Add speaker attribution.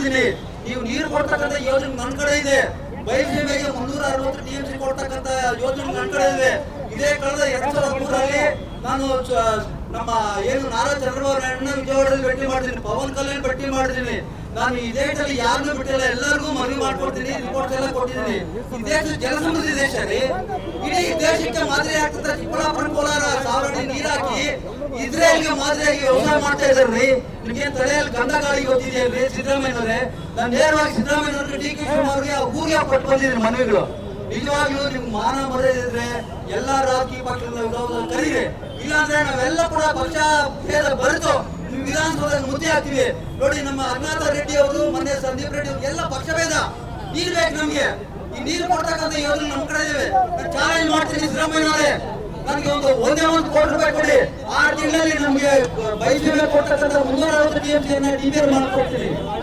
Speaker 1: ಹೇಳಿದೀನಿ, ನೀವು ನೀರು ಕೊಡ್ತಕ್ಕಂಥ ಯೋಜನೆ ನನ್ನ ಕಡೆ ಇದೆ. ಬಯಲುಸೀಮೆಗೆ 360 TMC ಕೊಡ್ತಕ್ಕಂಥ ಯೋಜನೆ ನನ್ನ ಕಡೆ ಇದೆ. ಇದೇ ಕಳೆದ 2003ರಲ್ಲಿ ನಾನು ನಮ್ಮ ಏನು ನಾರಾ ಚಂದ್ರಬಾಬು ನಾಯ್ಡು ವಿಜಯವಾಡದಲ್ಲಿ ಭೇಟಿ ಮಾಡಿದ್ದೀನಿ, ಪವನ್ ಕಲ್ಯಾಣ್ ಭೇಟಿ ಮಾಡಿದ್ದೀನಿ. ನಾನು ಈ ದೇಶದಲ್ಲಿ ಯಾರನ್ನೂ ಬಿಟ್ಟಿಲ್ಲ, ಎಲ್ಲರಿಗೂ ಮನವಿ ಮಾಡ್ಕೊಡ್ತೀನಿ, ರಿಪೋರ್ಟ್ ಎಲ್ಲ ಕೊಟ್ಟಿದ್ದೀನಿ. ಈ ದೇಶ ಜಲಸಮೃದ್ಧಿ ದೇಶ ರೀ, ಇಡೀ ದೇಶಕ್ಕೆ ಮಾದರಿ ಆಗ್ತಂತ ಚಿಕ್ಕಬಳ್ಳಾಪುರ ಕೋಲಾರ 1000 ಅಡಿ ನೀರಾಕಿ ಇಸ್ರೇಲ್ಗೆ ಮಾದರಿಯಾಗಿ ವ್ಯವಸಾಯ ಮಾಡ್ತಾ ಇದ್ದಾರ್ರಿ. ನಿಮ್ಗೆ ತಲೆಯಲ್ಲಿ ಗಂಧ ಗಾಳಿ ಗೊತ್ತಿದೆಯಲ್ರಿ ಸಿದ್ದರಾಮಯ್ಯನವರೇ? ನಾನು ನೇರವಾಗಿ ಸಿದ್ದರಾಮಯ್ಯನವ್ರಿಗೆ DK ಶಿವಕುಮಾರ್ಗೆ ಊರಿಗೆ ಕೊಟ್ಟು ಬಂದಿದ್ದೀನಿ ಮನವಿಗಳು. ನಿಜವಾಗ್ಲೂ ನಿಮ್ಗೆ ಮಾನ ಮರ್ಯಾದೆ ಇದ್ರೆ ಎಲ್ಲ ರಾಜಕೀಯ ಪಕ್ಷಗಳ ಕರೀರಿ, ಇಲ್ಲಾಂದ್ರೆ ನಾವೆಲ್ಲ ಕೂಡ ಪಕ್ಷ ಭೇದ ಬರೆದು ವಿಧಾನಸೌಧದಲ್ಲಿ ಮುದ್ದೆ ಹಾಕ್ತಿವಿ ನೋಡಿ. ನಮ್ಮ ಅಜ್ಞಾತ ರೆಡ್ಡಿ ಅವರು, ಮೊನ್ನೆ ಸಂದೀಪ್ ರೆಡ್ಡಿ ಅವರು ಎಲ್ಲ ಪಕ್ಷ ಭೇದ. ನೀರು ಬೇಕು ನಮ್ಗೆ, ಈ ನೀರು ಕೊಡ್ತಕ್ಕಂಥ ಯೋಜನೆ ನಮ್ಮ ಕಡೆ ಇದ್ದೇವೆ. ಚಾಲೆಂಜ್ ಮಾಡ್ತೀನಿ ಸಿದ್ದರಾಮಯ್ಯನವರೇ, ನನಗೆ ಒಂದೇ ಒಂದು ಕೋಟಿ ರೂಪಾಯಿ ಕೊಡಿ, 6 ತಿಂಗಳಲ್ಲಿ ನಮ್ಗೆ ಬಯಲುಸೀಮೆಗೆ ಕೊಡ್ತಕ್ಕಂಥ 360 TMC DBR ಮಾಡ್ಕೊಡ್ತೀನಿ.